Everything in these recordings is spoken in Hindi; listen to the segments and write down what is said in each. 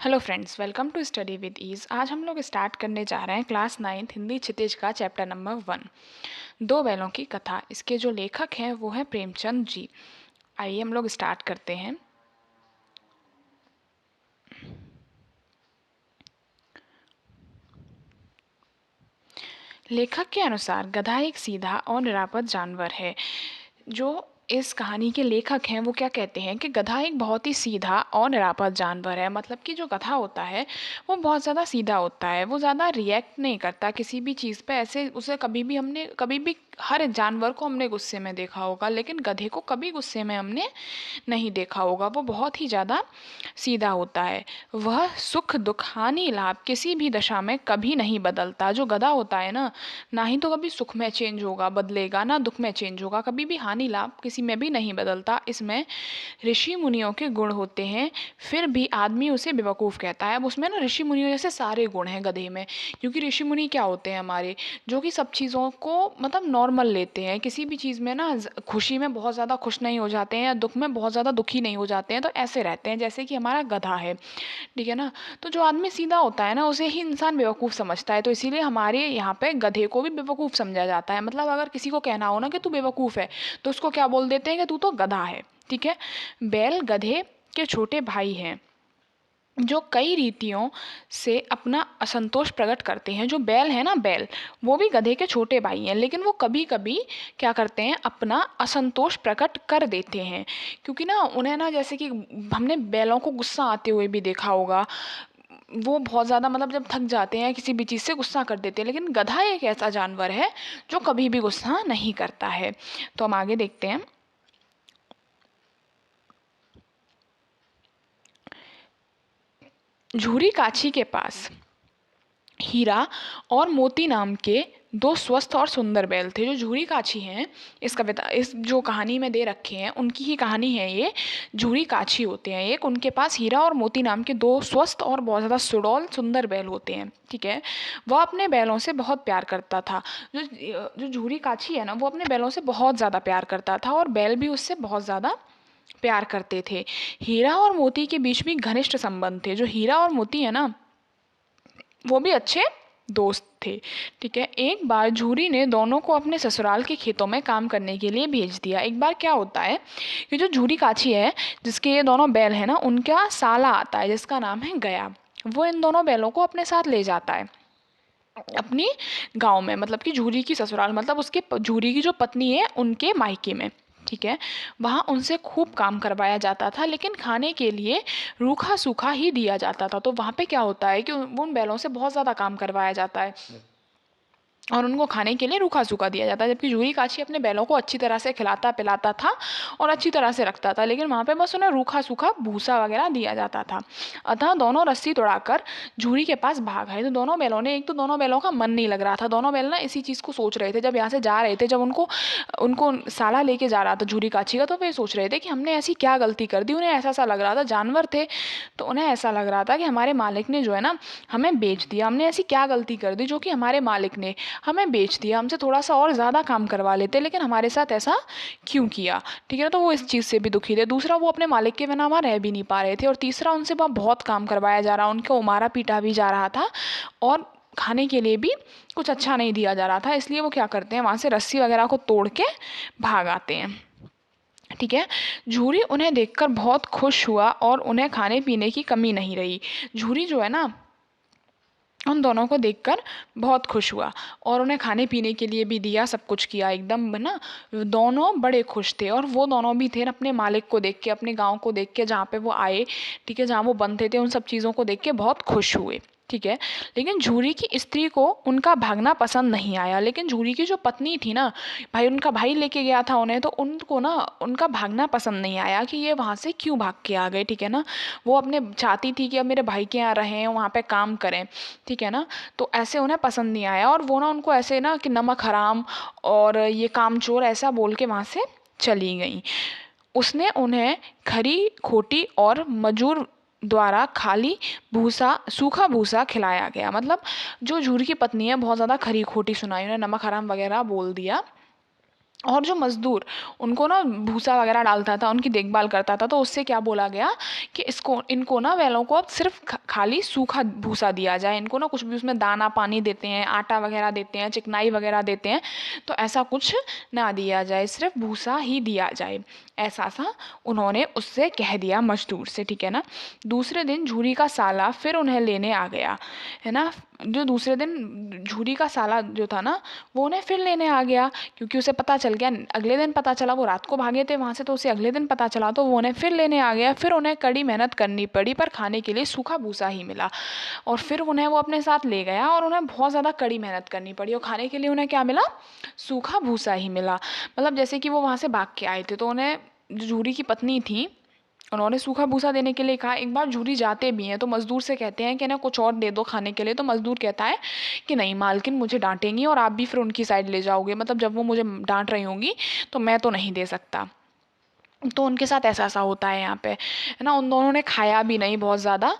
Hello friends, welcome to study with ease. आज हम लोग स्टार्ट करने जा रहे हैं क्लास 9th हिंदी क्षितिज का चैप्टर नंबर 1, दो बैलों की कथा। इसके जो लेखक हैं वो हैं प्रेमचंद जी। आइए हम लोग स्टार्ट करते हैं। लेखक के अनुसार गधा एक सीधा और निरापद जानवर है। जो इस कहानी के लेखक हैं वो क्या कहते हैं कि गधा एक बहुत ही सीधा और निरापद जानवर है। मतलब कि जो गधा होता है वो बहुत ज़्यादा सीधा होता है, वो ज़्यादा रिएक्ट नहीं करता किसी भी चीज़ पे। ऐसे उसे कभी भी हर जानवर को हमने गुस्से में देखा होगा, लेकिन गधे को कभी गुस्से में हमने नहीं देखा होगा। वो बहुत ही ज़्यादा सीधा होता है। वह सुख दुख हानि लाभ किसी भी दशा में कभी नहीं बदलता। जो गधा होता है ना ही तो कभी सुख में चेंज होगा, बदलेगा, ना दुख में चेंज होगा, कभी भी हानि लाभ किसी में भी नहीं बदलता। इसमें ऋषि मुनियों के गुण होते हैं, फिर भी आदमी उसे बेवकूफ़ कहता है। अब उसमें ना ऋषि मुनियों जैसे सारे गुण हैं गधे में, क्योंकि ऋषि मुनि क्या होते हैं हमारे, जो कि सब चीज़ों को मतलब नॉर्मल लेते हैं। किसी भी चीज़ में ना खुशी में बहुत ज़्यादा खुश नहीं हो जाते हैं या दुख में बहुत ज़्यादा दुखी नहीं हो जाते हैं, तो ऐसे रहते हैं जैसे कि हमारा गधा है। ठीक है ना। तो जो आदमी सीधा होता है ना उसे ही इंसान बेवकूफ़ समझता है, तो इसीलिए हमारे यहाँ पे गधे को भी बेवकूफ़ समझा जाता है। मतलब अगर किसी को कहना हो ना कि तू बेवकूफ़ है, तो उसको क्या बोल देते हैं कि तू तो गधा है। ठीक है। बैल गधे के छोटे भाई हैं जो कई रीतियों से अपना असंतोष प्रकट करते हैं। जो बैल है ना, बैल वो भी गधे के छोटे भाई हैं, लेकिन वो कभी कभी क्या करते हैं, अपना असंतोष प्रकट कर देते हैं। क्योंकि ना उन्हें ना, जैसे कि हमने बैलों को गुस्सा आते हुए भी देखा होगा। वो बहुत ज़्यादा मतलब जब थक जाते हैं किसी भी चीज़ से गुस्सा कर देते हैं, लेकिन गधा एक ऐसा जानवर है जो कभी भी गुस्सा नहीं करता है। तो हम आगे देखते हैं। झूरी काछी के पास हीरा और मोती नाम के दो स्वस्थ और सुंदर बैल थे। जो झूरी काछी हैं, इस जो कहानी में दे रखे हैं उनकी ही कहानी है ये। झूरी काछी होते हैं एक, उनके पास हीरा और मोती नाम के दो स्वस्थ और बहुत ज़्यादा सुडौल सुंदर बैल होते हैं। ठीक है। वह अपने बैलों से बहुत प्यार करता था। जो जो झूरी काछी है ना, वो अपने बैलों से बहुत ज़्यादा प्यार करता था और बैल भी उससे बहुत ज़्यादा प्यार करते थे। हीरा और मोती के बीच भी घनिष्ठ संबंध थे। जो हीरा और मोती है ना, वो भी अच्छे दोस्त थे। ठीक है। एक बार झूरी ने दोनों को अपने ससुराल के खेतों में काम करने के लिए भेज दिया। एक बार क्या होता है कि जो झूरी काछी है, जिसके ये दोनों बैल हैं ना, उनका साला आता है जिसका नाम है गया। वो इन दोनों बैलों को अपने साथ ले जाता है अपनी गांव में, मतलब कि झूरी की ससुराल, मतलब उसके झूरी की जो पत्नी है उनके मायके में। ठीक है। वहाँ उनसे खूब काम करवाया जाता था, लेकिन खाने के लिए रूखा सूखा ही दिया जाता था। तो वहाँ पे क्या होता है कि उन बैलों से बहुत ज़्यादा काम करवाया जाता है और उनको खाने के लिए रूखा सूखा दिया जाता है, जबकि झूरी काछी अपने बैलों को अच्छी तरह से खिलाता पिलाता था और अच्छी तरह से रखता था, लेकिन वहाँ पे बस उन्हें रूखा सूखा भूसा वगैरह दिया जाता था। अतः दोनों रस्सी तोड़ाकर झूरी के पास भाग आए। तो दोनों बैलों ने, एक तो दोनों बैलों का मन नहीं लग रहा था। दोनों बैल ना इसी चीज़ को सोच रहे थे जब यहाँ से जा रहे थे, जब उनको उनको साला लेके जा रहा था झूरी काछी का, तो वे सोच रहे थे कि हमने ऐसी क्या गलती कर दी। उन्हें ऐसा सा लग रहा था, जानवर थे तो उन्हें ऐसा लग रहा था कि हमारे मालिक ने जो है ना हमें बेच दिया। हमने ऐसी क्या गलती कर दी जो कि हमारे मालिक ने हमें बेच दिया। हमसे थोड़ा सा और ज़्यादा काम करवा लेते, लेकिन हमारे साथ ऐसा क्यों किया। ठीक है ना। तो वो इस चीज़ से भी दुखी थे। दूसरा, वो अपने मालिक के बिना वहाँ रह भी नहीं पा रहे थे। और तीसरा, उनसे वहाँ बहुत काम करवाया जा रहा, उनको मारा पीटा भी जा रहा था और खाने के लिए भी कुछ अच्छा नहीं दिया जा रहा था। इसलिए वो क्या करते हैं, वहाँ से रस्सी वगैरह को तोड़ के भाग आते हैं। ठीक है। झूरी उन्हें देखकर बहुत खुश हुआ और उन्हें खाने पीने की कमी नहीं रही। झूरी जो है ना, उन दोनों को देखकर बहुत खुश हुआ और उन्हें खाने पीने के लिए भी दिया, सब कुछ किया एकदम ना। दोनों बड़े खुश थे और वो दोनों भी थे अपने मालिक को देख के, अपने गांव को देख के, जहाँ पे वो आए, ठीक है, जहाँ वो बंधे थे, उन सब चीज़ों को देख के बहुत खुश हुए। ठीक है। लेकिन झूरी की स्त्री को उनका भागना पसंद नहीं आया। लेकिन झूरी की जो पत्नी थी ना, भाई उनका भाई लेके गया था उन्हें, तो उनको ना उनका भागना पसंद नहीं आया कि ये वहाँ से क्यों भाग के आ गए। ठीक है ना। वो अपने चाहती थी कि अब मेरे भाई के यहाँ रहें, वहाँ पे काम करें। ठीक है ना। तो ऐसे उन्हें पसंद नहीं आया और वो ना उनको ऐसे ना कि नमक हराम और ये कामचोर ऐसा बोल के वहाँ से चली गई। उसने उन्हें खरी खोटी और मजूर द्वारा खाली भूसा, सूखा भूसा खिलाया गया। मतलब जो झूरी की पत्नी है, बहुत ज़्यादा खरी खोटी सुनाई, उन्हें नमक हराम वगैरह बोल दिया। और जो मज़दूर उनको ना भूसा वगैरह डालता था, उनकी देखभाल करता था, तो उससे क्या बोला गया कि इनको ना बैलों को अब सिर्फ खाली सूखा भूसा दिया जाए, इनको ना कुछ भी उसमें दाना पानी देते हैं, आटा वगैरह देते हैं, चिकनाई वगैरह देते हैं, तो ऐसा कुछ ना दिया जाए, सिर्फ भूसा ही दिया जाए। ऐसा सा उन्होंने उससे कह दिया मजदूर से, ठीक है ना। दूसरे दिन झूरी का साला फिर उन्हें लेने आ गया, है ना। जो दूसरे दिन झूरी का साला जो था ना, वो उन्हें फिर लेने आ गया, क्योंकि उसे पता चल गया, अगले दिन पता चला, वो रात को भागे थे वहाँ से, तो उसे अगले दिन पता चला, तो वो उन्हें फिर लेने आ गया। फिर उन्हें कड़ी मेहनत करनी पड़ी, पर खाने के लिए सूखा भूसा ही मिला, और फिर उन्हें वो अपने साथ ले गया, और उन्हें बहुत ज़्यादा कड़ी मेहनत करनी पड़ी, और खाने के लिए उन्हें क्या मिला, सूखा भूसा ही मिला। मतलब जैसे कि वो वहाँ से भाग के आए थे, तो उन्हें जो झूरी की पत्नी थी, उन्होंने सूखा भूसा देने के लिए कहा। एक बार झूरी जाते भी हैं तो मजदूर से कहते हैं कि ना कुछ और दे दो खाने के लिए, तो मजदूर कहता है कि नहीं, मालकिन मुझे डांटेंगी और आप भी फिर उनकी साइड ले जाओगे, मतलब जब वो मुझे डांट रही होंगी तो मैं तो नहीं दे सकता। तो उनके साथ ऐसा ऐसा होता है यहाँ पे, है ना। उन दोनों ने खाया भी नहीं बहुत ज़्यादा,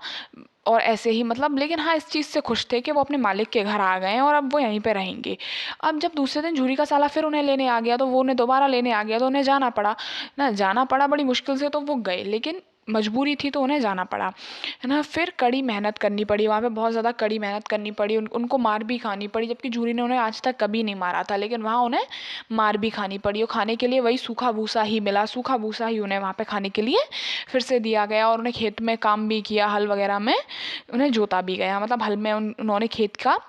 और ऐसे ही मतलब, लेकिन हाँ इस चीज़ से खुश थे कि वो अपने मालिक के घर आ गए हैं और अब वो यहीं पे रहेंगे। अब जब दूसरे दिन झूरी का साला फिर उन्हें लेने आ गया, तो वो उन्हें दोबारा लेने आ गया, तो उन्हें जाना पड़ा ना, जाना पड़ा बड़ी मुश्किल से, तो वो गए, लेकिन मजबूरी थी तो उन्हें जाना पड़ा, है ना। फिर कड़ी मेहनत करनी पड़ी वहाँ पे, बहुत ज़्यादा कड़ी मेहनत करनी पड़ी, उनको मार भी खानी पड़ी, जबकि झूरी ने उन्हें आज तक कभी नहीं मारा था, लेकिन वहाँ उन्हें मार भी खानी पड़ी, और खाने के लिए वही सूखा भूसा ही मिला, सूखा भूसा ही उन्हें वहाँ पे खाने के लिए फिर से दिया गया। और उन्हें खेत में काम भी किया, हल वगैरह में उन्हें जोता भी गया, मतलब हल में उन्होंने खेत का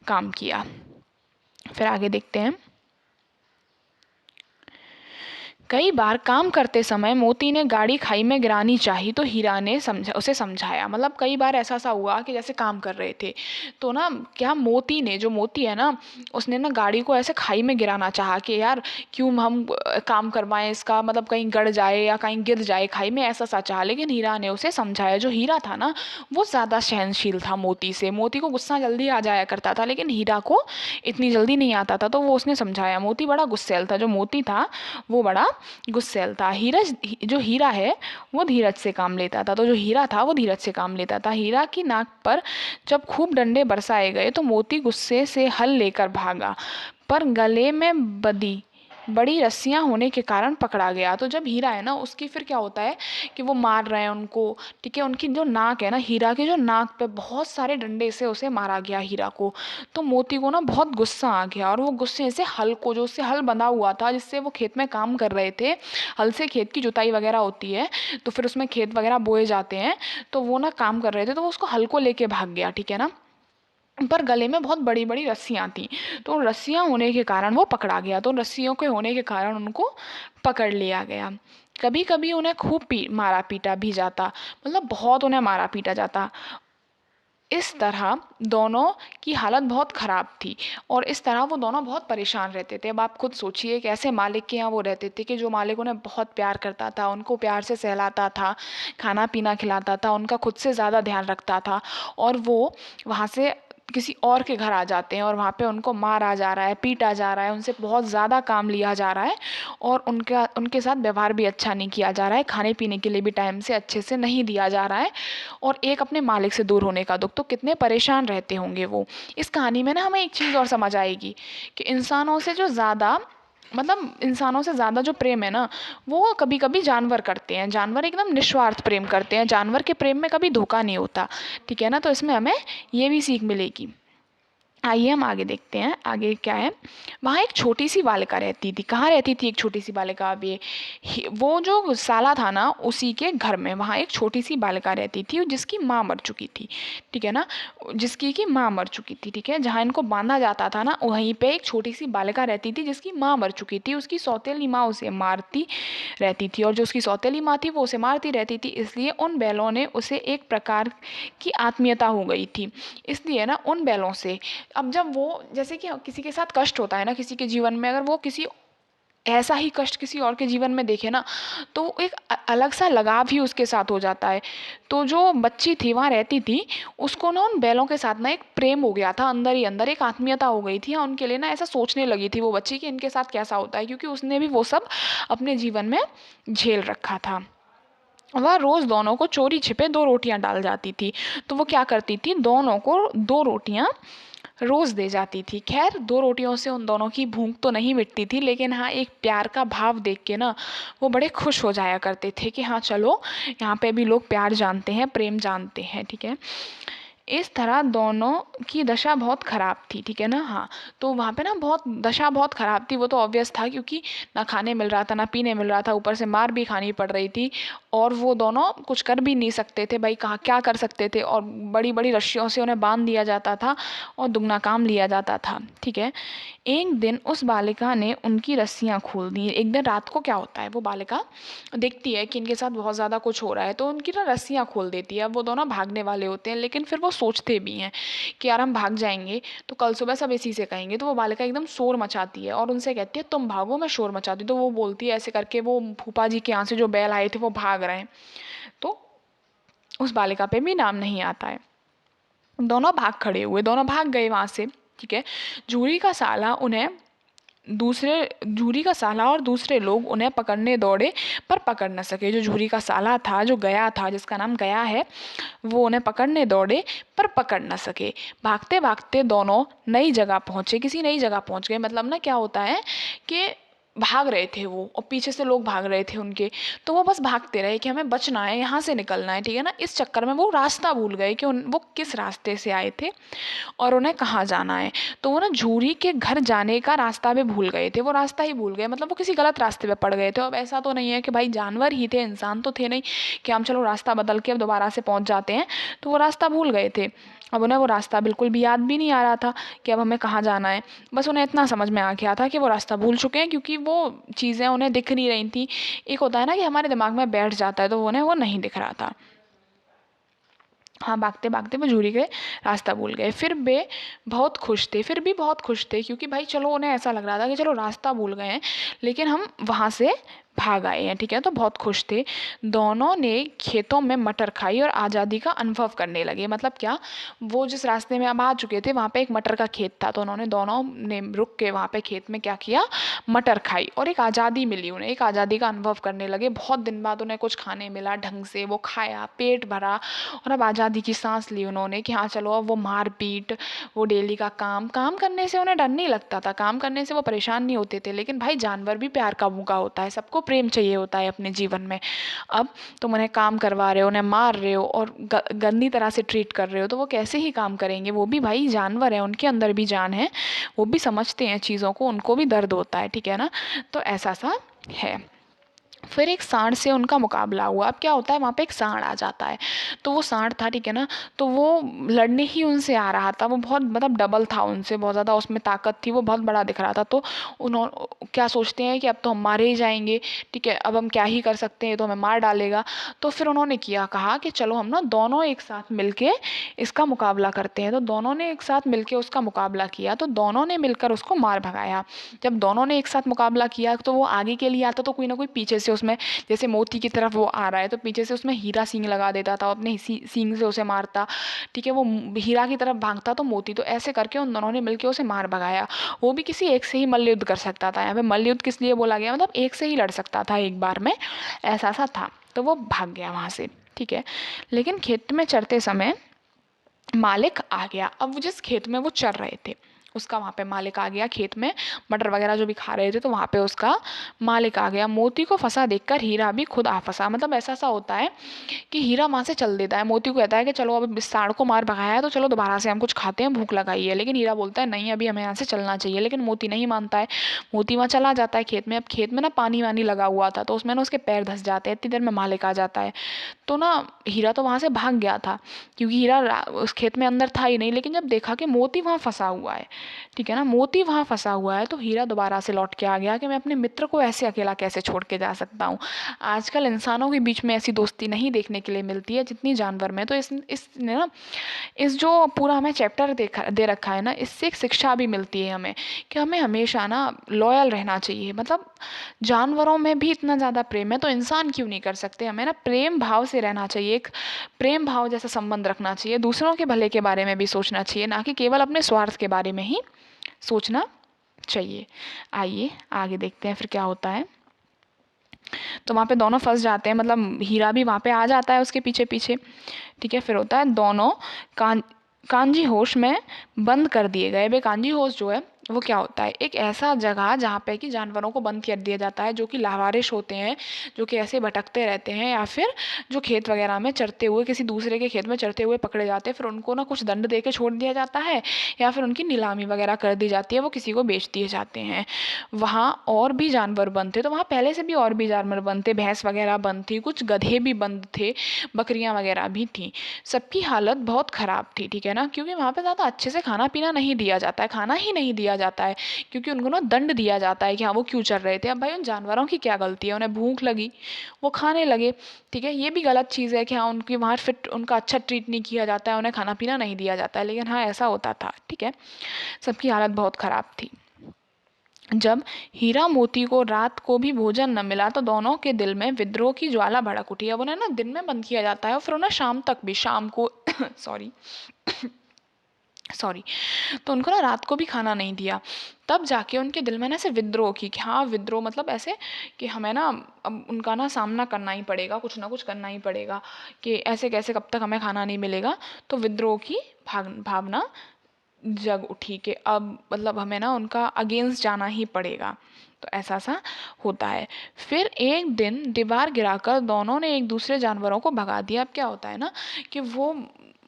काम किया। फिर आगे देखते हैं। कई बार काम करते समय मोती ने गाड़ी खाई में गिरानी चाही, तो हीरा ने उसे समझाया। मतलब कई बार ऐसा सा हुआ कि जैसे काम कर रहे थे, तो ना क्या मोती ने, जो मोती है ना, उसने ना गाड़ी को ऐसे खाई में गिराना चाहा कि यार क्यों हम काम करवाएं इसका, मतलब कहीं गड़ जाए या कहीं गिर जाए खाई में, ऐसा सा चाहा। लेकिन हीरा ने उसे समझाया। जो हीरा था ना, वो ज़्यादा सहनशील था मोती से, मोती को गुस्सा जल्दी आ जाया करता था, लेकिन हीरा को इतनी जल्दी नहीं आता था, तो वो उसने समझाया। मोती बड़ा गुस्सैल था, जो मोती था वो बड़ा गुस्सैल था। जो हीरा है वो धीरज से काम लेता था, तो जो हीरा था वो धीरज से काम लेता था। हीरा की नाक पर जब खूब डंडे बरसाए गए तो मोती गुस्से से हल लेकर भागा, पर गले में बड़ी रस्सियां होने के कारण पकड़ा गया। तो जब हीरा है ना, उसकी फिर क्या होता है कि वो मार रहे हैं उनको, ठीक है, उनकी जो नाक है ना, हीरा की जो नाक पे बहुत सारे डंडे से उसे मारा गया हीरा को। तो मोती को ना बहुत गुस्सा आ गया, और वो गुस्से से हल को, जो उससे हल बंधा हुआ था जिससे वो खेत में काम कर रहे थे, हल से खेत की जुताई वगैरह होती है, तो फिर उसमें खेत वगैरह बोए जाते हैं, तो वो ना काम कर रहे थे, तो वो उसको हल को लेके भाग गया, ठीक है ना। पर गले में बहुत बड़ी बड़ी रस्सियाँ थीं, तो उन रस्सियाँ होने के कारण वो पकड़ा गया, तो उन रस्सियों के होने के कारण उनको पकड़ लिया गया। कभी कभी उन्हें खूब मारा पीटा भी जाता, मतलब बहुत उन्हें मारा पीटा जाता। इस तरह दोनों की हालत बहुत ख़राब थी, और इस तरह वो दोनों बहुत परेशान रहते थे। अब आप खुद सोचिए कि ऐसे मालिक के यहाँ वो रहते थे कि जो मालिक उन्हें बहुत प्यार करता था, उनको प्यार से सहलाता था, खाना पीना खिलाता था, उनका खुद से ज़्यादा ध्यान रखता था, और वो वहाँ से किसी और के घर आ जाते हैं और वहाँ पे उनको मारा जा रहा है, पीटा जा रहा है, उनसे बहुत ज़्यादा काम लिया जा रहा है, और उनके साथ व्यवहार भी अच्छा नहीं किया जा रहा है, खाने पीने के लिए भी टाइम से अच्छे से नहीं दिया जा रहा है, और एक अपने मालिक से दूर होने का दुख। तो कितने परेशान रहते होंगे वो। इस कहानी में ना हमें एक चीज़ और समझ आएगी कि इंसानों से ज़्यादा जो प्रेम है ना, वो कभी कभी जानवर करते हैं। जानवर एकदम निस्वार्थ प्रेम करते हैं, जानवर के प्रेम में कभी धोखा नहीं होता, ठीक है ना। तो इसमें हमें ये भी सीख मिलेगी। आइए हम आगे देखते हैं, आगे क्या है। वहाँ एक छोटी सी बालिका रहती थी। कहाँ रहती थी एक छोटी सी बालिका? अब ये वो जो साला था ना, उसी के घर में वहाँ एक छोटी सी बालिका रहती थी जिसकी माँ मर चुकी थी, ठीक है ना, जिसकी की माँ मर चुकी थी, ठीक है। जहाँ इनको बांधा जाता था ना, वहीं पे एक छोटी सी बालिका रहती थी जिसकी माँ मर चुकी थी। उसकी सौतेली माँ उसे मारती रहती थी, और जो उसकी सौतेली माँ थी वो उसे मारती रहती थी, इसलिए उन बैलों ने उसे एक प्रकार की आत्मीयता हो गई थी। इसलिए ना उन बैलों से, अब जब वो, जैसे कि किसी के साथ कष्ट होता है ना किसी के जीवन में, अगर वो किसी ऐसा ही कष्ट किसी और के जीवन में देखे ना, तो एक अलग सा लगाव ही उसके साथ हो जाता है। तो जो बच्ची थी वहाँ रहती थी, उसको ना उन बैलों के साथ ना एक प्रेम हो गया था, अंदर ही अंदर एक आत्मीयता हो गई थी, उनके लिए ना ऐसा सोचने लगी थी वो बच्ची कि इनके साथ कैसा होता है, क्योंकि उसने भी वो सब अपने जीवन में झेल रखा था। वह रोज़ दोनों को चोरी छिपे 2 रोटियां डाल जाती थी। तो वो क्या करती थी, दोनों को 2 रोटियां रोज़ दे जाती थी। खैर 2 रोटियों से उन दोनों की भूख तो नहीं मिटती थी, लेकिन हाँ, एक प्यार का भाव देख के ना वो बड़े खुश हो जाया करते थे कि हाँ चलो, यहाँ पे भी लोग प्यार जानते हैं, प्रेम जानते हैं, ठीक है। इस तरह दोनों की दशा बहुत ख़राब थी, ठीक है ना। हाँ, तो वहाँ पे ना बहुत दशा बहुत ख़राब थी, वो तो ऑब्वियस था, क्योंकि ना खाने मिल रहा था, ना पीने मिल रहा था, ऊपर से मार भी खानी पड़ रही थी, और वो दोनों कुछ कर भी नहीं सकते थे भाई, कहाँ क्या कर सकते थे। और बड़ी बड़ी रस्सियों से उन्हें बांध दिया जाता था और दुगना काम लिया जाता था, ठीक है। एक दिन उस बालिका ने उनकी रस्सियाँ खोल दी। एक दिन रात को क्या होता है, वो बालिका देखती है कि इनके साथ बहुत ज़्यादा कुछ हो रहा है, तो उनकी ना रस्सियाँ खोल देती है। अब वो दोनों भागने वाले होते हैं, लेकिन फिर वो सोचते भी हैं कि यार हम भाग जाएंगे तो कल सुबह सब इसी से कहेंगे। तो वो बालिका एकदम शोर मचाती है और उनसे कहती है तुम भागो, मैं शोर मचाती हूँ। तो वो बोलती है ऐसे करके, वो फूफा जी के यहाँ से जो बैल आए थे वो भाग रहे हैं, तो उस बालिका पे भी नाम नहीं आता है। दोनों भाग खड़े हुए, दोनों भाग गए वहाँ से, ठीक है। जूरी का साला उन्हें जूरी का साला और दूसरे लोग उन्हें पकड़ने दौड़े, पर पकड़ न सके। जो जूरी का साला था, जो गया था, जिसका नाम गया है, वो उन्हें पकड़ने दौड़े पर पकड़ न सके। भागते भागते दोनों नई जगह पहुँचे, किसी नई जगह पहुँच गए। मतलब ना क्या होता है कि भाग रहे थे वो और पीछे से लोग भाग रहे थे उनके, तो वो बस भागते रहे कि हमें बचना है, यहाँ से निकलना है, ठीक है ना। इस चक्कर में वो रास्ता भूल गए कि वो किस रास्ते से आए थे और उन्हें कहाँ जाना है। तो वो ना झूरी के घर जाने का रास्ता भी भूल गए थे, वो रास्ता ही भूल गए, मतलब वो किसी गलत रास्ते पे पड़ गए थे। अब ऐसा तो नहीं है कि भाई जानवर ही थे, इंसान तो थे नहीं कि हम चलो रास्ता बदल के अब दोबारा से पहुँच जाते हैं। तो वो रास्ता भूल गए थे। अब उन्हें वो रास्ता बिल्कुल भी याद भी नहीं आ रहा था कि अब हमें कहाँ जाना है। बस उन्हें इतना समझ में आ गया था कि वो रास्ता भूल चुके हैं, क्योंकि वो चीज़ें उन्हें दिख नहीं रही थी। एक होता है ना कि हमारे दिमाग में बैठ जाता है, तो उन्हें वो नहीं दिख रहा था। हाँ, भागते भागते वो जूरी गए, रास्ता भूल गए। फिर वे बहुत खुश थे, फिर भी बहुत खुश थे, क्योंकि भाई चलो उन्हें ऐसा लग रहा था कि चलो रास्ता भूल गए हैं, लेकिन हम वहाँ से भाग आए हैं, ठीक है। तो बहुत खुश थे। दोनों ने खेतों में मटर खाई और आज़ादी का अनुभव करने लगे। मतलब क्या, वो जिस रास्ते में अब आ चुके थे वहाँ पे एक मटर का खेत था, तो उन्होंने दोनों ने रुक के वहाँ पे खेत में क्या किया, मटर खाई और एक आज़ादी मिली उन्हें, एक आज़ादी का अनुभव करने लगे। बहुत दिन बाद उन्हें कुछ खाने मिला ढंग से, वो खाया, पेट भरा, और अब आज़ादी की सांस ली उन्होंने कि हाँ चलो अब वो मारपीट, वो डेली का काम काम करने से उन्हें डर नहीं लगता था, काम करने से वो परेशान नहीं होते थे। लेकिन भाई जानवर भी प्यार का भूखा होता है, सबको प्रेम चाहिए होता है अपने जीवन में। अब तुम उन्हें काम करवा रहे हो, उन्हें मार रहे हो और गंदी तरह से ट्रीट कर रहे हो, तो वो कैसे ही काम करेंगे। वो भी भाई जानवर है, उनके अंदर भी जान है, वो भी समझते हैं चीज़ों को, उनको भी दर्द होता है, ठीक है ना। तो ऐसा सा है। फिर एक सांड से उनका मुकाबला हुआ। अब क्या होता है, वहाँ पे एक सांड आ जाता है, तो वो सांड था, ठीक है ना, तो वो लड़ने ही उनसे आ रहा था। वो बहुत मतलब डबल था उनसे, बहुत ज़्यादा उसमें ताकत थी, वो बहुत बड़ा दिख रहा था। तो उन्होंने क्या सोचते हैं कि अब तो हम मारे ही जाएंगे, ठीक है, अब हम क्या ही कर सकते हैं, तो हमें मार डालेगा। तो फिर उन्होंने कहा कि चलो हम ना दोनों एक साथ मिलके इसका मुकाबला करते हैं। तो दोनों ने एक साथ मिलके उसका मुकाबला किया, तो दोनों ने मिलकर उसको मार भगाया। जब दोनों ने एक साथ मुकाबला किया, तो वो आगे के लिए आता तो कोई ना कोई पीछे से उसमें, जैसे मोती की तरफ वो आ रहा है तो पीछे से उसमें हीरा सींग लगा देता था, अपने सींग से उसे मारता, ठीक है। वो हीरा की तरफ भागता तो मोती, तो ऐसे करके उन दोनों ने मिलकर उसे मार भगाया। वो भी किसी एक से ही मल्ल युद्ध कर सकता था। यहाँ पे मल्ल युद्ध किस लिए बोला गया, मतलब एक से ही लड़ सकता था एक बार में, ऐसा सा था। तो वो भाग गया वहाँ से, ठीक है। लेकिन खेत में चरते समय मालिक आ गया। अब वो जिस खेत में वो चर रहे थे उसका वहाँ पे मालिक आ गया, खेत में मटर वगैरह जो भी खा रहे थे, तो वहाँ पे उसका मालिक आ गया। मोती को फंसा देखकर हीरा भी खुद आ फंसा। मतलब ऐसा सा होता है कि हीरा वहाँ से चल देता है, मोती को कहता है कि चलो अब इस सांड को मार भगाया है तो चलो दोबारा से हम कुछ खाते हैं, भूख लगाई है। लेकिन हीरा बोलता है नहीं, अभी हमें यहाँ से चलना चाहिए। लेकिन मोती नहीं मानता है, मोती वहाँ चला जाता है खेत में। अब खेत में ना पानी वानी लगा हुआ था, तो उसमें ना उसके पैर धंस जाते हैं, इतनी देर में मालिक आ जाता है। तो ना हीरा तो वहाँ से भाग गया था, क्योंकि हीरा उस खेत में अंदर था ही नहीं। लेकिन जब देखा कि मोती वहाँ फंसा हुआ है, ठीक है ना, मोती वहाँ फंसा हुआ है, तो हीरा दोबारा से लौट के आ गया कि मैं अपने मित्र को ऐसे अकेला कैसे छोड़ के जा सकता हूँ। आजकल इंसानों के बीच में ऐसी दोस्ती नहीं देखने के लिए मिलती है जितनी जानवर में। तो इसने ना इस जो पूरा हमें चैप्टर दे रखा है ना, इससे एक शिक्षा भी मिलती है हमें कि हमें हमेशा ना लॉयल रहना चाहिए। मतलब जानवरों में भी इतना ज़्यादा प्रेम है, तो इंसान क्यों नहीं कर सकते। हमें ना प्रेम भाव से रहना चाहिए, एक प्रेम भाव जैसा संबंध रखना चाहिए, दूसरों के भले के बारे में भी सोचना चाहिए, ना कि केवल अपने स्वार्थ के बारे में ही सोचना चाहिए। आइए आगे देखते हैं फिर क्या होता है। तो वहाँ पे दोनों फंस जाते हैं, मतलब हीरा भी वहाँ पे आ जाता है उसके पीछे पीछे, ठीक है। फिर होता है दोनों कांजी होश में बंद कर दिए गए। वे कांजी होश जो है वो क्या होता है, एक ऐसा जगह जहाँ पे कि जानवरों को बंद कर दिया जाता है जो कि लावारिश होते हैं, जो कि ऐसे भटकते रहते हैं, या फिर जो खेत वगैरह में चरते हुए, किसी दूसरे के खेत में चरते हुए पकड़े जाते हैं, फिर उनको ना कुछ दंड दे के छोड़ दिया जाता है, या फिर उनकी नीलामी वगैरह कर दी जाती है, वो किसी को बेच दिए जाते हैं। वहाँ और भी जानवर बंद थे, तो वहाँ पहले से भी और भी जानवर बंद थे, भैंस वगैरह बंद थी, कुछ गधे भी बंद थे, बकरियाँ वगैरह भी थी। सबकी हालत बहुत ख़राब थी, ठीक है ना, क्योंकि वहाँ पे ज़्यादा अच्छे से खाना पीना नहीं दिया जाता है, खाना ही नहीं दिया जाता है, क्योंकि उनको ना दंड दिया जाता है कि हाँ वो क्यों चल रहे थे। अब भाई उन जानवरों की क्या गलती है, उन्हें भूख लगी, वो खाने लगे, ठीक है। ये भी गलत चीज़ है कि हाँ उनकी वहाँ फिट उनका अच्छा ट्रीट नहीं किया जाता है, उन्हें खाना पीना नहीं दिया जाता है, लेकिन हाँ ऐसा होता था, ठीक है। सबकी हालत बहुत ख़राब थी। जब हीरा मोती को रात को भी भोजन न मिला तो दोनों के दिल में विद्रोह की ज्वाला भड़क उठी। अब उन्हें ना दिन में बंद किया जाता है और फिर उन्हें शाम तक भी, शाम को सॉरी सॉरी, तो उनको ना रात को भी खाना नहीं दिया। तब जाके उनके दिल में ना ऐसे विद्रोह की, कि हाँ विद्रोह मतलब ऐसे कि हमें ना अब उनका ना सामना करना ही पड़ेगा, कुछ ना कुछ करना ही पड़ेगा, कि ऐसे कैसे कब तक हमें खाना नहीं मिलेगा। तो विद्रोह की भावना जग उठी कि अब मतलब हमें ना उनका अगेंस्ट जाना ही पड़ेगा। तो ऐसा सा होता है। फिर एक दिन दीवार गिराकर दोनों ने एक दूसरे जानवरों को भगा दिया। अब क्या होता है ना कि वो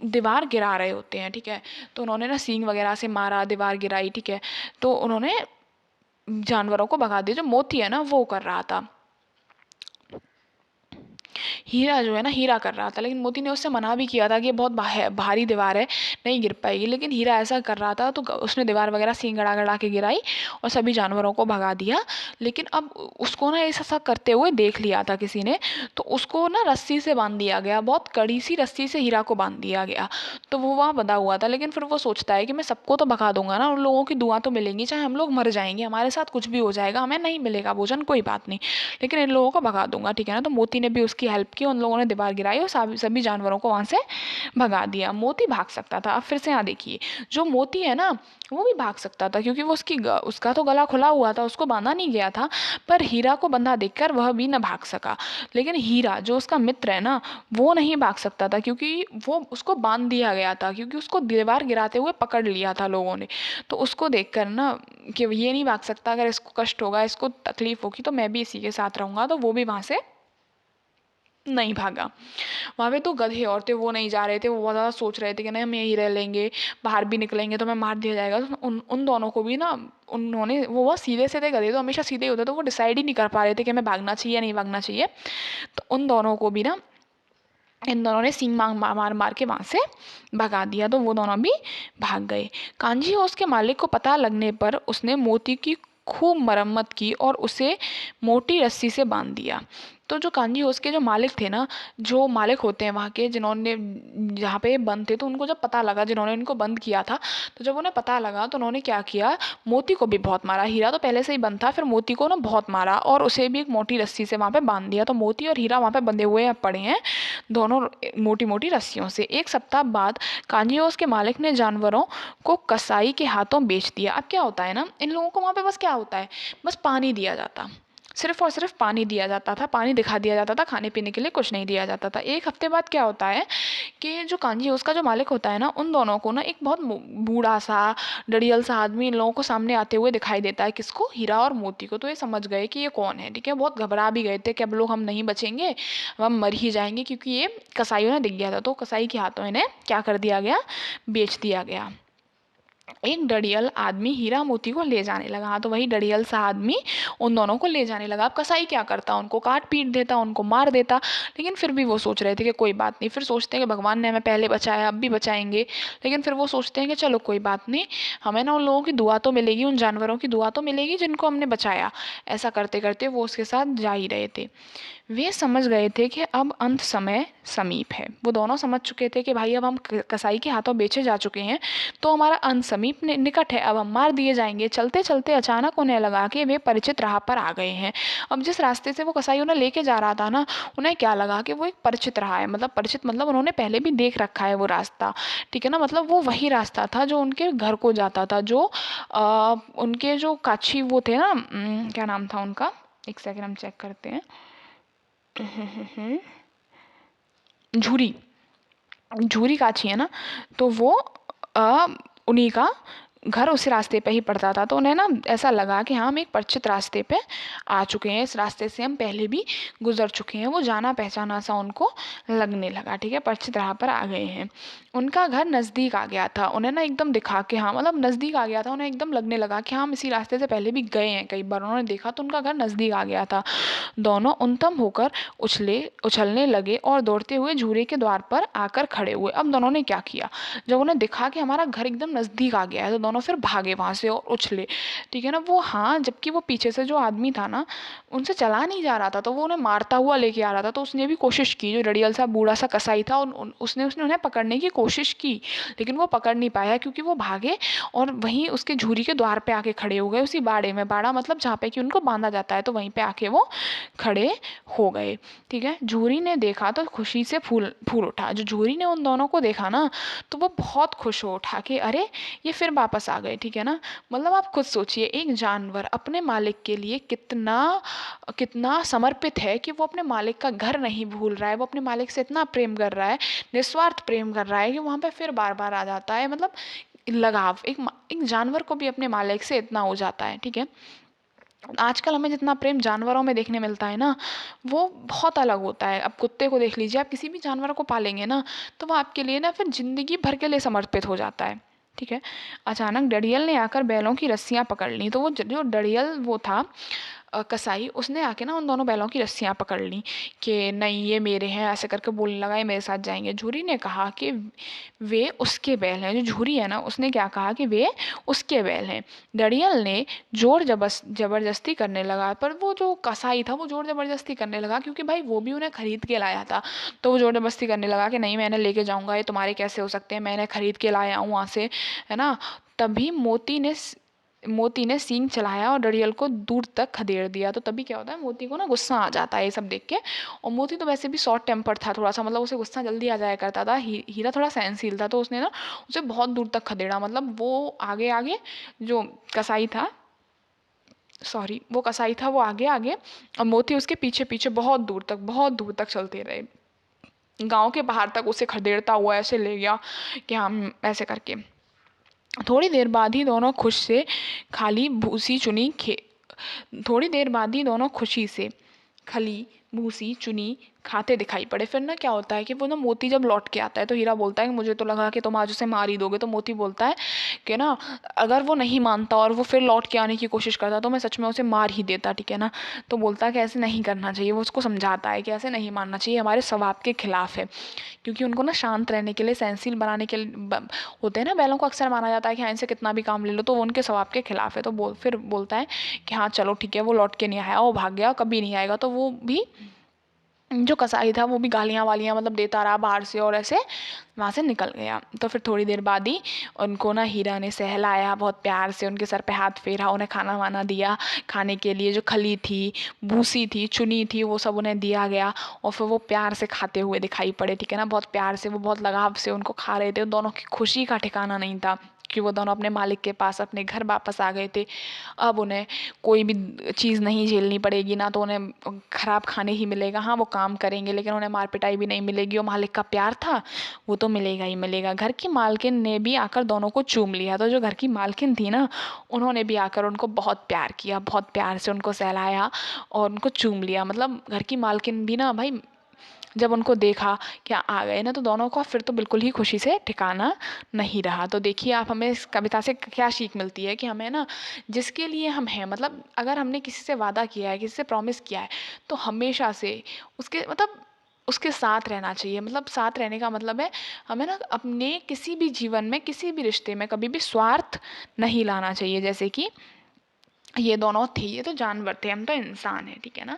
दीवार गिरा रहे होते हैं, ठीक है, तो उन्होंने ना सींग वगैरह से मारा, दीवार गिराई, ठीक है, तो उन्होंने जानवरों को भगा दिया। जो मोती है ना वो कर रहा था, हीरा जो है ना हीरा कर रहा था, लेकिन मोती ने उससे मना भी किया था कि ये बहुत भारी दीवार है, नहीं गिर पाएगी, लेकिन हीरा ऐसा कर रहा था, तो उसने दीवार वगैरह सींग गड़ा गड़ा के गिराई और सभी जानवरों को भगा दिया। लेकिन अब उसको ना ऐसा करते हुए देख लिया था किसी ने, तो उसको ना रस्सी से बांध दिया गया, बहुत कड़ी सी रस्सी से हीरा को बांध दिया गया। तो वो वहाँ बंधा हुआ था, लेकिन फिर वो सोचता है कि मैं सबको तो भगा दूंगा ना, उन लोगों की दुआ तो मिलेंगी, चाहे हम लोग मर जाएंगे, हमारे साथ कुछ भी हो जाएगा, हमें नहीं मिलेगा भोजन, कोई बात नहीं, लेकिन इन लोगों को भगा दूंगा, ठीक है ना। तो मोती ने भी उसकी हेल्प की, उन लोगों ने दीवार गिराई और सभी जानवरों को वहां से भगा दिया। मोती भाग सकता था। अब फिर से यहाँ देखिए, जो मोती है ना वो भी भाग सकता था, क्योंकि वो उसका तो गला खुला हुआ था, उसको बांधा नहीं गया था, पर हीरा को बंधा देखकर वह भी न भाग सका। लेकिन हीरा जो उसका मित्र है ना वो नहीं भाग सकता था, क्योंकि वो उसको बांध दिया गया था, क्योंकि उसको दीवार गिराते हुए पकड़ लिया था लोगों ने। तो उसको देखकर ना कि ये नहीं भाग सकता, अगर इसको कष्ट होगा, इसको तकलीफ होगी, तो मैं भी इसी के साथ रहूंगा, तो वो भी वहां से नहीं भागा। वहाँ पे तो गधे और थे, वो नहीं जा रहे थे, वो बहुत ज़्यादा सोच रहे थे कि नहीं हम यहीं रह लेंगे, बाहर भी निकलेंगे तो हमें मार दिया जाएगा। तो उन दोनों को भी ना उन्होंने वो सीधे से थे, गधे तो हमेशा सीधे ही होते, तो वो डिसाइड ही नहीं कर पा रहे थे कि हमें भागना चाहिए या नहीं भागना चाहिए। तो उन दोनों को भी ना इन दोनों ने सींग मार मार के वहाँ से भगा दिया, तो वो दोनों भी भाग गए। कांजी और उसके मालिक को पता लगने पर उसने मोती की खूब मरम्मत की और उसे मोटी रस्सी से बांध दिया। तो जो कांजी हाउस के जो मालिक थे ना, जो मालिक होते हैं वहाँ के, जिन्होंने जहाँ पे बंद थे, तो उनको जब पता लगा, जिन्होंने इनको बंद किया था, तो जब उन्हें पता लगा तो उन्होंने क्या किया, मोती को भी बहुत मारा। हीरा तो पहले से ही बंद था, फिर मोती को ना बहुत मारा और उसे भी एक मोटी रस्सी से वहाँ पे बांध दिया। तो मोती और हीरा वहाँ पे बंधे हुए पड़े हैं, दोनों मोटी मोटी रस्सियों से। एक सप्ताह बाद कांजी हाउस के मालिक ने जानवरों को कसाई के हाथों बेच दिया। अब क्या होता है ना, इन लोगों को वहाँ पे बस क्या होता है, बस पानी दिया जाता, सिर्फ और सिर्फ पानी दिया जाता था, पानी दिखा दिया जाता था, खाने पीने के लिए कुछ नहीं दिया जाता था। एक हफ्ते बाद क्या होता है कि जो कांजी उसका जो मालिक होता है ना, उन दोनों को ना एक बहुत बूढ़ा सा डड़ियल सा आदमी इन लोगों को सामने आते हुए दिखाई देता है। किसको, हीरा और मोती को। तो ये समझ गए कि ये कौन है, ठीक है, बहुत घबरा भी गए थे कि अब लोग हम नहीं बचेंगे, हम मर ही जाएंगे, क्योंकि ये कसाईयों ने दिख गया था। तो कसाई के हाथों इन्हें क्या कर दिया गया, बेच दिया गया। एक डड़ियल आदमी हीरा मोती को ले जाने लगा। हाँ, तो वही डड़ियल सा आदमी उन दोनों को ले जाने लगा। अब कसाई क्या करता, उनको काट पीट देता, उनको मार देता, लेकिन फिर भी वो सोच रहे थे कि कोई बात नहीं। फिर सोचते हैं कि भगवान ने हमें पहले बचाया, अब भी बचाएंगे, लेकिन फिर वो सोचते हैं कि चलो कोई बात नहीं, हमें ना उन लोगों की दुआ तो मिलेगी, उन जानवरों की दुआ तो मिलेगी जिनको हमने बचाया। ऐसा करते करते वो उसके साथ जा ही रहे थे। वे समझ गए थे कि अब अंत समय समीप है। वो दोनों समझ चुके थे कि भाई अब हम कसाई के हाथों बेचे जा चुके हैं, तो हमारा अंत समीप निकट है, अब हम मार दिए जाएंगे। चलते चलते अचानक उन्हें लगा कि वे परिचित राह पर आ गए हैं। अब जिस रास्ते से वो कसाई उन्हें लेके जा रहा था ना, उन्हें क्या लगा कि वो एक परिचित राह है। मतलब परिचित मतलब उन्होंने पहले भी देख रखा है वो रास्ता, ठीक है ना, मतलब वो वही रास्ता था जो उनके घर को जाता था, जो उनके जो काछी वो थे ना, क्या नाम था उनका, एक सेकंड हम चेक करते हैं, झूरी, झूरी काछी है ना, तो वो उन्हीं का घर उसी रास्ते पे ही पड़ता था। तो उन्हें ना ऐसा लगा कि हाँ, हम एक परिचित रास्ते पे आ चुके हैं, इस रास्ते से हम पहले भी गुजर चुके हैं। वो जाना पहचाना सा उनको लगने लगा, ठीक है, परिचित राह पर आ गए हैं। उनका घर नज़दीक आ गया था, उन्हें ना एकदम दिखा कि हाँ, मतलब नज़दीक आ गया था, उन्हें एकदम लगने लगा कि हाँ, हम इसी रास्ते से पहले भी गए हैं कई बार। उन्होंने देखा तो उनका घर नज़दीक आ गया था। दोनों उन्मत्त होकर उछलने लगे और दौड़ते हुए झूरे के द्वार पर आकर खड़े हुए। अब दोनों ने क्या किया, जब उन्हें दिखा कि हमारा घर एकदम नज़दीक आ गया है, तो दोनों फिर भागे वहाँ से और उछले, ठीक है ना। वो हाँ, जबकि वो पीछे से जो आदमी था ना, उनसे चला नहीं जा रहा था, तो वो उन्हें मारता हुआ लेके आ रहा था। तो उसने भी कोशिश की, जो रड़ियल सा बूढ़ा सा कसाई था, उसने उन्हें पकड़ने की कोशिश की, लेकिन वो पकड़ नहीं पाया, क्योंकि वो भागे और वहीं उसके झूरी के द्वार पे आके खड़े हो गए, उसी बाड़े में। बाड़ा मतलब जहाँ पे कि उनको बांधा जाता है, तो वहीं पे आके वो खड़े हो गए, ठीक है। झूरी ने देखा तो खुशी से फूल फूल उठा। जो झूरी ने उन दोनों को देखा ना, तो वो बहुत खुश हो उठा कि अरे, ये फिर वापस आ गए, ठीक है ना। मतलब आप खुद सोचिए, एक जानवर अपने मालिक के लिए कितना कितना समर्पित है कि वो अपने मालिक का घर नहीं भूल रहा है, वो अपने मालिक से इतना प्रेम कर रहा है, निस्वार्थ प्रेम कर रहा है कि वहाँ पे फिर बार बार आ जाता है। मतलब लगाव एक जानवर को भी अपने मालिक से इतना हो जाता है, ठीक है। आजकल हमें जितना प्रेम जानवरों में देखने मिलता है ना, वो बहुत अलग होता है। अब कुत्ते को देख लीजिए, आप किसी भी जानवर को पालेंगे ना, तो वो आपके लिए ना फिर ज़िंदगी भर के लिए समर्पित हो जाता है, ठीक है। अचानक डरियल ने आकर बैलों की रस्सियाँ पकड़ लीं। तो वो जो डरियल वो था, कसाई, उसने आके ना उन दोनों बैलों की रस्सियाँ पकड़ लीं कि नहीं, ये मेरे हैं, ऐसे करके बोलने लगा, ये मेरे साथ जाएंगे। झूरी ने कहा कि वे उसके बैल हैं। जो झूरी है ना, उसने क्या कहा कि वे उसके बैल हैं। डरियल ने ज़बरदस्ती करने लगा, पर वो जो कसाई था वो ज़ोर ज़बरदस्ती करने लगा, क्योंकि भाई वो भी उन्हें खरीद के लाया था। तो वो ज़ोर ज़बरदस्ती करने लगा कि नहीं, मैंने लेके जाऊँगा, ये तुम्हारे कैसे हो सकते हैं, मैंने खरीद के लाया हूँ वहाँ से, है ना। तभी मोती ने सींग चलाया और डरियल को दूर तक खदेड़ दिया। तो तभी क्या होता है, मोती को ना गुस्सा आ जाता है ये सब देख के। और मोती तो वैसे भी शॉर्ट टेम्पर था थोड़ा सा, मतलब उसे गुस्सा जल्दी आ जाया करता था। हीरा थोड़ा सहनशील था, तो उसने ना उसे बहुत दूर तक खदेड़ा। मतलब वो आगे आगे, जो कसाई था, वो आगे आगे, और मोती उसके पीछे पीछे बहुत दूर तक चलते रहे। गांव के बाहर तक उसे खदेड़ता हुआ ऐसे ले गया कि हम ऐसे करके। थोड़ी देर बाद ही दोनों खुशी से खली भूसी चुनी खाते दिखाई पड़े। फिर ना क्या होता है कि वो ना मोती जब लौट के आता है, तो हीरा बोलता है कि मुझे तो लगा कि तुम आज उसे मार ही दोगे। तो मोती बोलता है कि ना, अगर वो नहीं मानता और वो फिर लौट के आने की कोशिश करता, तो मैं सच में उसे मार ही देता, ठीक है ना। तो बोलता है कि ऐसे नहीं करना चाहिए, वो उसको समझाता है कि ऐसे नहीं मानना चाहिए, हमारे स्वभाव के खिलाफ है। क्योंकि उनको ना शांत रहने के लिए, सहनशील बनाने के लिए होते हैं ना बैलों को, अक्सर माना जाता है कि हाँ, इनसे कितना भी काम ले लो, तो वो उनके स्वभाव के खिलाफ है। तो फिर बोलता है कि हाँ चलो ठीक है, वो लौट के नहीं आया, वो भाग गया, कभी नहीं आएगा। तो वो भी, जो कसाई था, वो भी गालियाँ वालियाँ मतलब देता रहा बाहर से, और ऐसे वहाँ से निकल गया। तो फिर थोड़ी देर बाद ही उनको ना हीरा ने सहलाया, बहुत प्यार से उनके सर पे हाथ फेरा, उन्हें खाना वाना दिया। खाने के लिए जो खली थी, भूसी थी, चुनी थी, वो सब उन्हें दिया गया। और फिर वो प्यार से खाते हुए दिखाई पड़े, ठीक है ना। बहुत प्यार से, वो बहुत लगाव से उनको खा रहे थे। दोनों की खुशी का ठिकाना नहीं था कि वो दोनों अपने मालिक के पास, अपने घर वापस आ गए थे। अब उन्हें कोई भी चीज़ नहीं झेलनी पड़ेगी, ना तो उन्हें ख़राब खाने ही मिलेगा। हाँ, वो काम करेंगे, लेकिन उन्हें मार पिटाई भी नहीं मिलेगी। और मालिक का प्यार था, वो तो मिलेगा ही मिलेगा। घर की मालकिन ने भी आकर दोनों को चूम लिया। तो जो घर की मालकिन थी ना, उन्होंने भी आकर उनको बहुत प्यार किया, बहुत प्यार से उनको सहलाया और उनको चूम लिया। मतलब घर की मालकिन भी ना भाई, जब उनको देखा क्या आ गए ना, तो दोनों का फिर तो बिल्कुल ही खुशी से ठिकाना नहीं रहा। तो देखिए आप, हमें इस कविता से क्या सीख मिलती है कि हमें ना, जिसके लिए हम हैं, मतलब अगर हमने किसी से वादा किया है, किसी से प्रॉमिस किया है, तो हमेशा से उसके साथ रहना चाहिए। मतलब साथ रहने का मतलब है, हमें ना अपने किसी भी जीवन में, किसी भी रिश्ते में कभी भी स्वार्थ नहीं लाना चाहिए। जैसे कि ये दोनों थे, ये तो जानवर थे, हम तो इंसान हैं, ठीक है ना।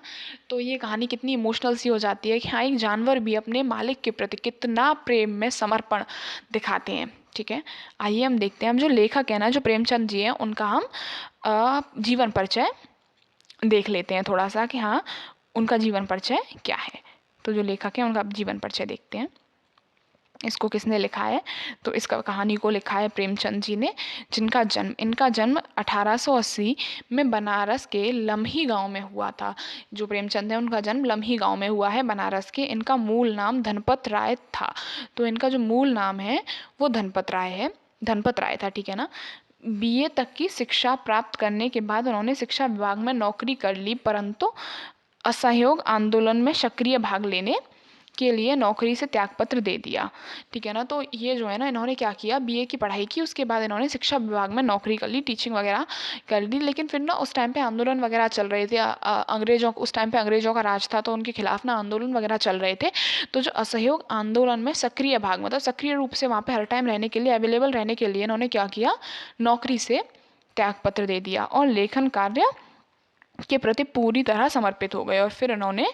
तो ये कहानी कितनी इमोशनल सी हो जाती है कि हाँ, एक जानवर भी अपने मालिक के प्रति कितना प्रेम में समर्पण दिखाते हैं, ठीक है। आइए हम देखते हैं, हम जो लेखक है ना, जो प्रेमचंद जी हैं, उनका हम जीवन परिचय देख लेते हैं थोड़ा सा कि हाँ, उनका जीवन परिचय क्या है। तो जो लेखक हैं, उनका जीवन परिचय देखते हैं। इसको किसने लिखा है, तो इसका कहानी को लिखा है प्रेमचंद जी ने। इनका जन्म 1880 में बनारस के लम्ही गांव में हुआ था। जो प्रेमचंद है, उनका जन्म लम्ही गांव में हुआ है, बनारस के। इनका मूल नाम धनपत राय था। तो इनका जो मूल नाम है वो धनपत राय है। धनपत राय था, ठीक है ना। बीए तक की शिक्षा प्राप्त करने के बाद उन्होंने शिक्षा विभाग में नौकरी कर ली, परंतु असहयोग आंदोलन में सक्रिय भाग लेने के लिए नौकरी से त्यागपत्र दे दिया, ठीक है ना। तो ये जो है ना, इन्होंने क्या किया, बीए की पढ़ाई की, उसके बाद इन्होंने शिक्षा विभाग में नौकरी कर ली, टीचिंग वगैरह कर ली। लेकिन फिर ना उस टाइम पे आंदोलन वगैरह चल रहे थे, अंग्रेजों, उस टाइम पे अंग्रेजों का राज था, तो उनके खिलाफ ना आंदोलन वगैरह चल रहे थे। तो जो असहयोग आंदोलन में सक्रिय भाग, मतलब सक्रिय रूप से वहाँ पे हर टाइम रहने के लिए, अवेलेबल रहने के लिए इन्होंने क्या किया, नौकरी से त्यागपत्र दे दिया और लेखन कार्य के प्रति पूरी तरह समर्पित हो गए। और फिर इन्होंने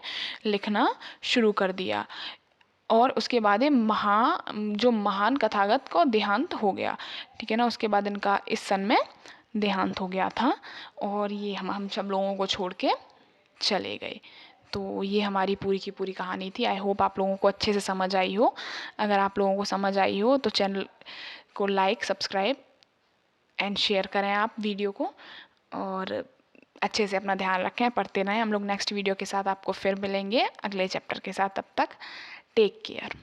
लिखना शुरू कर दिया। और उसके बाद ये जो महान कथागत को देहांत हो गया, ठीक है ना। उसके बाद इनका इस सन में देहांत हो गया था और ये हम सब लोगों को छोड़ के चले गए। तो ये हमारी पूरी की पूरी कहानी थी। आई होप आप लोगों को अच्छे से समझ आई हो। अगर आप लोगों को समझ आई हो तो चैनल को लाइक, सब्सक्राइब एंड शेयर करें आप वीडियो को, और अच्छे से अपना ध्यान रखें, पढ़ते रहें। हम लोग नेक्स्ट वीडियो के साथ आपको फिर मिलेंगे अगले चैप्टर के साथ। तब तक टेक केयर।